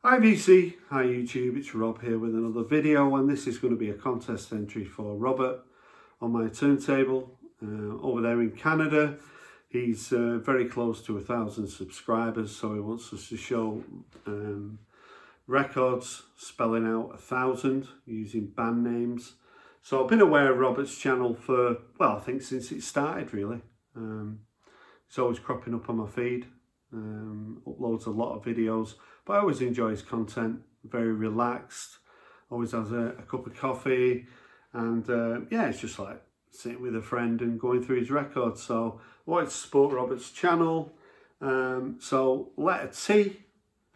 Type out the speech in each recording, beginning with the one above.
Hi VC, hi YouTube, it's Rob here with another video, and this is going to be a contest entry for Robert on my turntable over there in Canada. He's very close to 1,000 subscribers, so he wants us to show records spelling out 1,000 using band names. So I've been aware of Robert's channel for, well, I think since it started really. It's always cropping up on my feed, uploads a lot of videos. But I always enjoy his content, very relaxed, always has a cup of coffee, and yeah, it's just like sitting with a friend and going through his records. So I wanted to support Robert's channel. So letter T,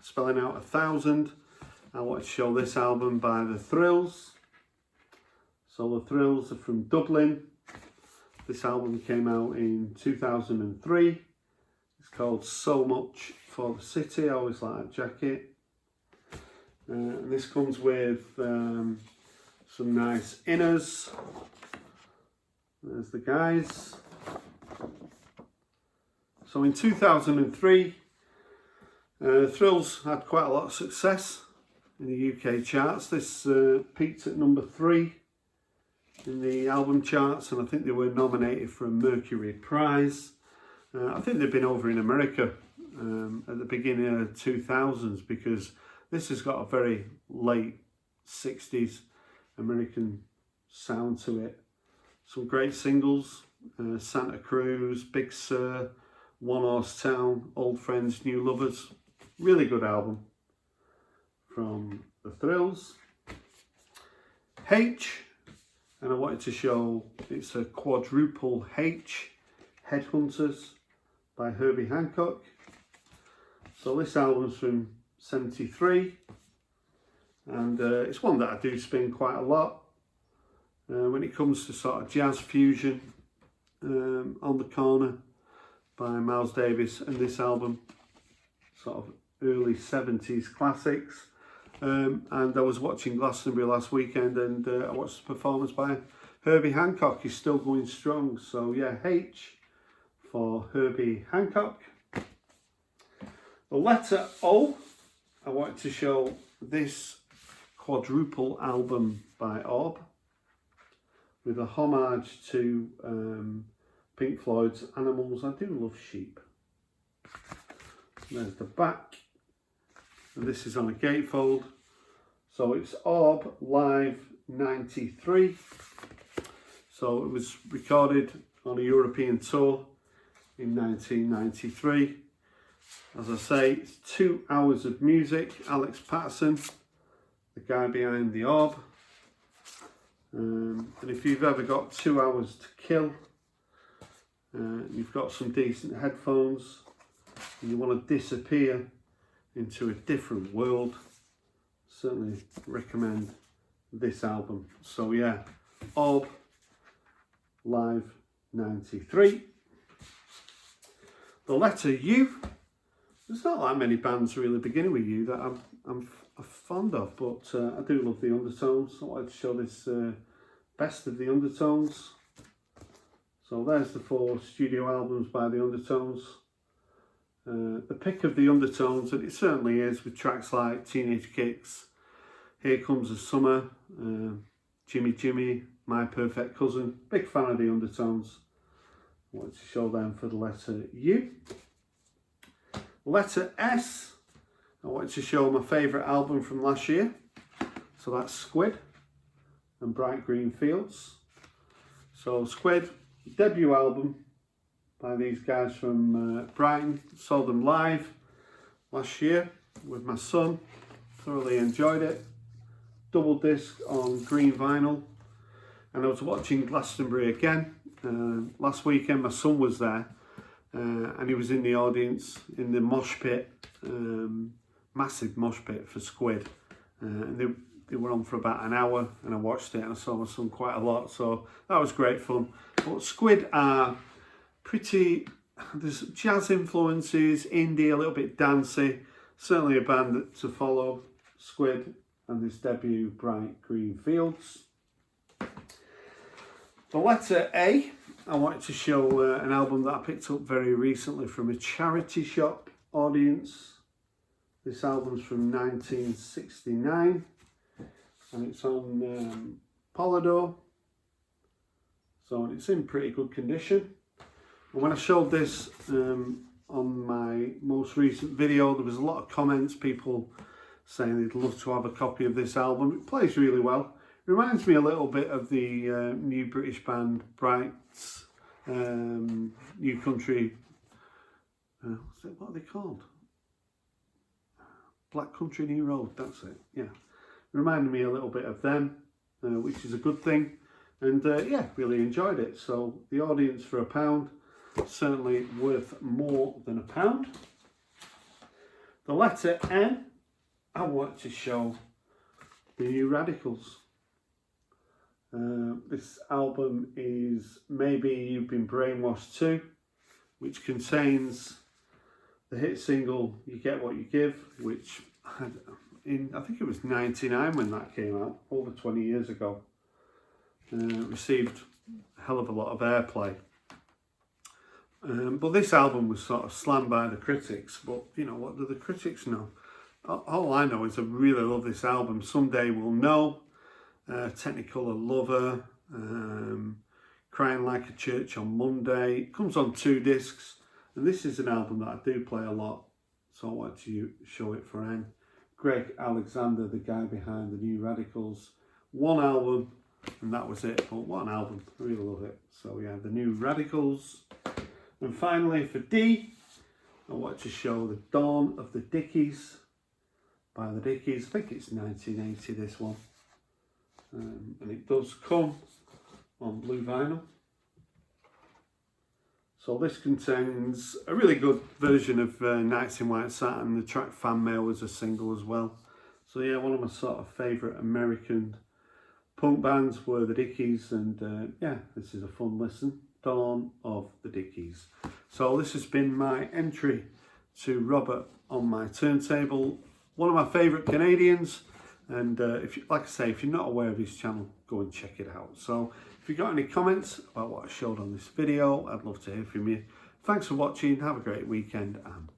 spelling out 1,000. I wanted to show this album by The Thrills. So The Thrills are from Dublin. This album came out in 2003. It's called So Much for the City. I always like that jacket. And this comes with some nice inners. There's the guys. So in 2003, Thrills had quite a lot of success in the UK charts. This peaked at number 3 in the album charts, and I think they were nominated for a Mercury Prize. I think they've been over in America at the beginning of the 2000s, because this has got a very late 60s American sound to it. Some great singles, Santa Cruz, Big Sur, One Horse Town, Old Friends, New Lovers. Really good album from The Thrills. H, and I wanted to show, it's a quadruple H, Headhunters by Herbie Hancock. So this album's from 73, and it's one that I do spin quite a lot when it comes to sort of jazz fusion. On the Corner by Miles Davis, and this album, sort of early 70s classics. And I was watching Glastonbury last weekend, and I watched the performance by Herbie Hancock. He's still going strong. So yeah, H for Herbie Hancock. The letter O, I wanted to show this quadruple album by Orb, with a homage to Pink Floyd's Animals. I do love sheep. There's the back, and this is on a gatefold. So it's Orb Live 93. So it was recorded on a European tour in 1993. As I say, it's 2 hours of music. Alex Patterson, the guy behind the Orb. And if you've ever got 2 hours to kill, you've got some decent headphones, and you want to disappear into a different world, certainly recommend this album. So yeah, Orb Live 93. The letter U. There's not that many bands really beginning with U that I'm fond of, but I do love the Undertones. I wanted to show this best of the Undertones. So there's the 4 studio albums by the Undertones. The pick of the Undertones, and it certainly is, with tracks like Teenage Kicks, Here Comes the Summer, Jimmy Jimmy, My Perfect Cousin. Big fan of the Undertones. I wanted to show them for the letter U. Letter S, I wanted to show my favourite album from last year. So that's Squid and Bright Green Fields. So Squid, debut album by these guys from Brighton. Saw them live last year with my son. Thoroughly enjoyed it. Double disc on green vinyl. And I was watching Glastonbury again. Last weekend my son was there. And he was in the audience in the mosh pit, massive mosh pit for Squid, and they were on for about an hour, and I watched it and I saw my son quite a lot, so that was great fun. But Squid are pretty, there's jazz influences, indie, a little bit dancey, certainly a band to follow, Squid and this debut Bright Green Fields. The letter A, I wanted to show an album that I picked up very recently from a charity shop audience. This album's from 1969 and it's on Polydor, so it's in pretty good condition. And when I showed this on my most recent video, there was a lot of comments, people saying they'd love to have a copy of this album. It plays really well. It reminds me a little bit of the new British band Bright's New Country, what are they called? Black Country New Road, that's it, yeah. It reminded me a little bit of them, which is a good thing. And yeah, really enjoyed it. So the audience for £1, certainly worth more than £1. The letter N, I want to show the New Radicals. This album is Maybe You've Been Brainwashed Too, which contains the hit single You Get What You Give, which I think it was 99 when that came out, over 20 years ago. Received a hell of a lot of airplay. But this album was sort of slammed by the critics, but you know, what do the critics know? All I know is I really love this album. Someday We'll Know, Technicolor Lover, Crying Like a Church on Monday. It comes on 2 discs, and this is an album that I do play a lot, so I want to show it for N. Greg Alexander, the guy behind the New Radicals. 1 album, and that was it, but what an album, I really love it. So yeah, the New Radicals. And finally for D, I want to show The Dawn of the Dickies by the Dickies. I think it's 1980, this one. And it does come on blue vinyl. So this contains a really good version of Nights in White Satin. The track Fan Mail was a single as well. So yeah, one of my sort of favourite American punk bands were the Dickies, and yeah, this is a fun listen. Dawn of the Dickies. So this has been my entry to Robert on my turntable. One of my favourite Canadians, and if you, like I say, if you're not aware of his channel, go and check it out. So if you've got any comments about what I showed on this video, I'd love to hear from you. Thanks for watching, have a great weekend, and